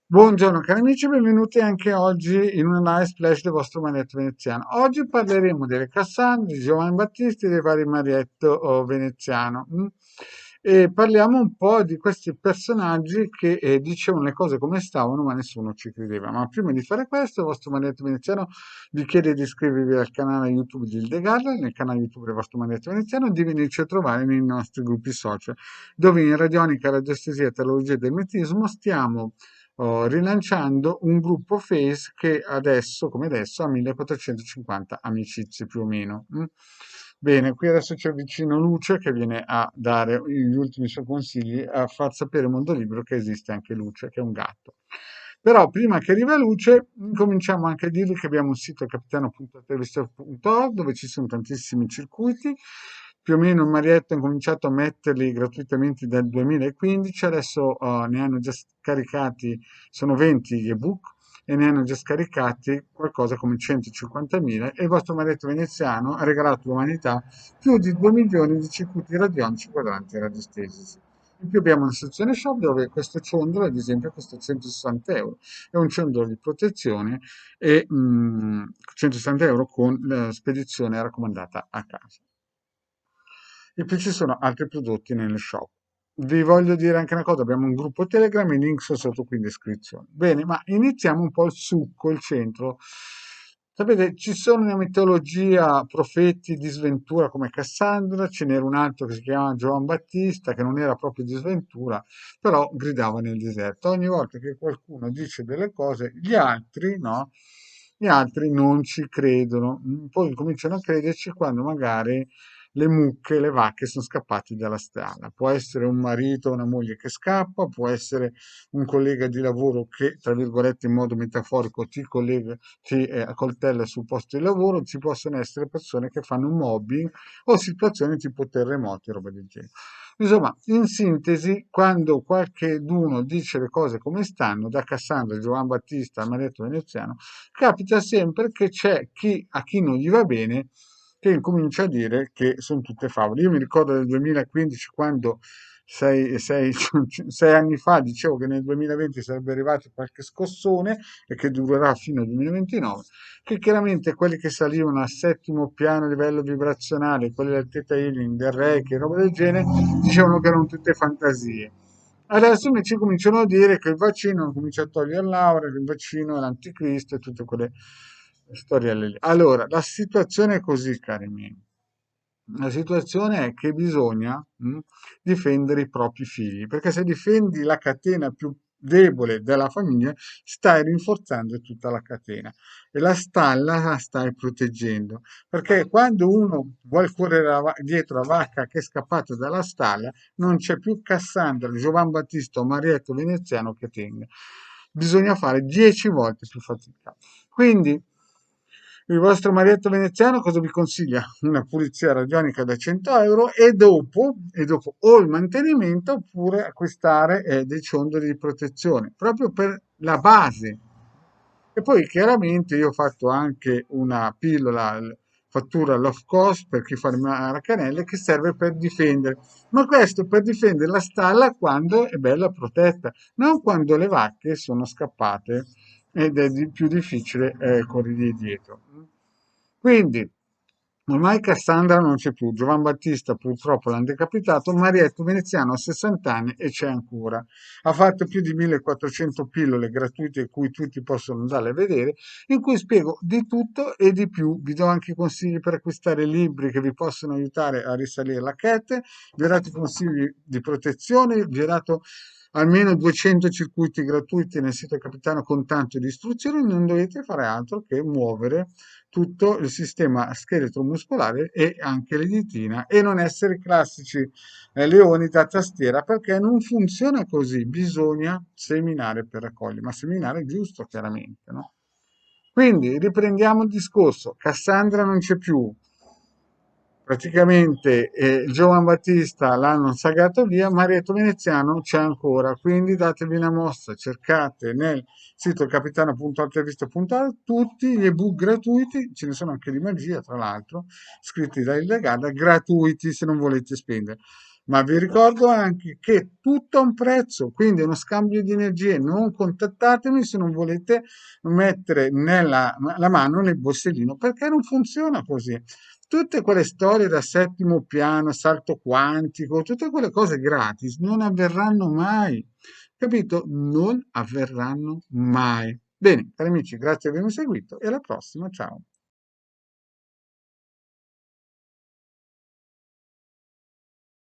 Buongiorno cari amici, benvenuti anche oggi in una live splash del vostro Marietto Veneziano. Oggi parleremo delle Cassandre, di Giovanni Battista e dei vari Marietto Veneziano. E parliamo un po' di questi personaggi che dicevano le cose come stavano, ma nessuno ci credeva. Ma prima di fare questo, il vostro Marietto Veneziano vi chiede di iscrivervi al canale YouTube di Ildegarda, nel canale YouTube del vostro Marietto Veneziano, e di venirci a trovare nei nostri gruppi social, dove in radionica, radiestesia, teologia e dermetismo stiamo rilanciando un gruppo Face che adesso, come adesso, ha 1450 amicizie più o meno. Bene, qui adesso c'è vicino Luce che viene a dare gli ultimi suoi consigli, a far sapere al mondo libero che esiste anche Luce, che è un gatto. Però prima che arriva Luce, cominciamo anche a dirvi che abbiamo un sito capitano.intervista.org dove ci sono tantissimi circuiti. Più o meno Marietta ha cominciato a metterli gratuitamente dal 2015, adesso ne hanno già scaricati, sono 20 gli ebook e ne hanno già scaricati qualcosa come 150.000 e il vostro Marietto Veneziano ha regalato all'umanità più di 2 milioni di circuiti radionici quadranti radiestesici. In più abbiamo una sezione shop dove questo ciondolo, ad esempio, costa 160 euro. È un ciondolo di protezione e 160 euro con la spedizione raccomandata a casa. E più ci sono altri prodotti nelle shop. Vi voglio dire anche una cosa, abbiamo un gruppo Telegram, i link sono sotto qui in descrizione. Bene, ma iniziamo un po' il succo, il centro. Sapete, ci sono nella mitologia profeti di sventura come Cassandra, ce n'era un altro che si chiamava Giovan Battista, che non era proprio di sventura, però gridava nel deserto. Ogni volta che qualcuno dice delle cose, gli altri, no? Gli altri non ci credono, poi cominciano a crederci quando magari le mucche, le vacche sono scappate dalla strada. Può essere un marito o una moglie che scappa, può essere un collega di lavoro che, tra virgolette, in modo metaforico ti accoltella sul posto di lavoro, ci possono essere persone che fanno un mobbing o situazioni tipo terremoti, roba del genere. Insomma, in sintesi, quando qualcheduno dice le cose come stanno, da Cassandra, Giovan Battista, al Maretto Veneziano, capita sempre che c'è chi a chi non gli va bene che incomincia a dire che sono tutte favole. Io mi ricordo del 2015 quando 6 anni fa dicevo che nel 2020 sarebbe arrivato qualche scossone e che durerà fino al 2029, che chiaramente quelli che salivano al settimo piano a livello vibrazionale, quelli del Theta Healing, del Reiki, roba del genere, dicevano che erano tutte fantasie. Adesso invece cominciano a dire che il vaccino non comincia a togliere l'aura, che il vaccino è l'anticristo e tutte quelle storielle lì. Allora, la situazione è così, cari miei. La situazione è che bisogna difendere i propri figli, perché se difendi la catena più debole della famiglia, stai rinforzando tutta la catena e la stalla la stai proteggendo. Perché quando uno vuole correre dietro la vacca che è scappata dalla stalla, non c'è più Cassandra, Giovan Battista o Marietto Veneziano che tenga. Bisogna fare 10 volte più fatica. Quindi il vostro Marietto Veneziano cosa vi consiglia? Una pulizia radionica da 100 euro e dopo o il mantenimento oppure acquistare dei ciondoli di protezione, proprio per la base. E poi chiaramente io ho fatto anche una pillola, fattura low cost per chi fa le maracanelle che serve per difendere, ma questo per difendere la stalla quando è bella protetta, non quando le vacche sono scappate ed è più difficile corrergli dietro. Quindi, ormai Cassandra non c'è più, Giovan Battista purtroppo l'hanno decapitato, Marietto Veneziano ha 60 anni e c'è ancora. Ha fatto più di 1400 pillole gratuite cui tutti possono andare a vedere, in cui spiego di tutto e di più. Vi do anche consigli per acquistare libri che vi possono aiutare a risalire la chete, vi ho dato consigli di protezione, vi ho dato almeno 200 circuiti gratuiti nel sito Capitano con tanto di istruzioni, non dovete fare altro che muovere tutto il sistema scheletro muscolare e anche l'editina e non essere i classici leoni da tastiera perché non funziona così, bisogna seminare per raccogliere, ma seminare giusto chiaramente, no? Quindi riprendiamo il discorso, Cassandra non c'è più, praticamente Giovan Battista l'hanno sagato via, Marietto Veneziano c'è ancora, quindi datevi una mossa, cercate nel sito capitano.intervista.org tutti gli ebook gratuiti, ce ne sono anche di magia tra l'altro, scritti da Illegada, gratuiti se non volete spendere. Ma vi ricordo anche che tutto ha un prezzo, quindi è uno scambio di energie. Non contattatemi se non volete mettere la mano nel borsellino, perché non funziona così. Tutte quelle storie da settimo piano, salto quantico, tutte quelle cose gratis non avverranno mai. Capito? Non avverranno mai. Bene, cari amici, grazie di avermi seguito e alla prossima. Ciao.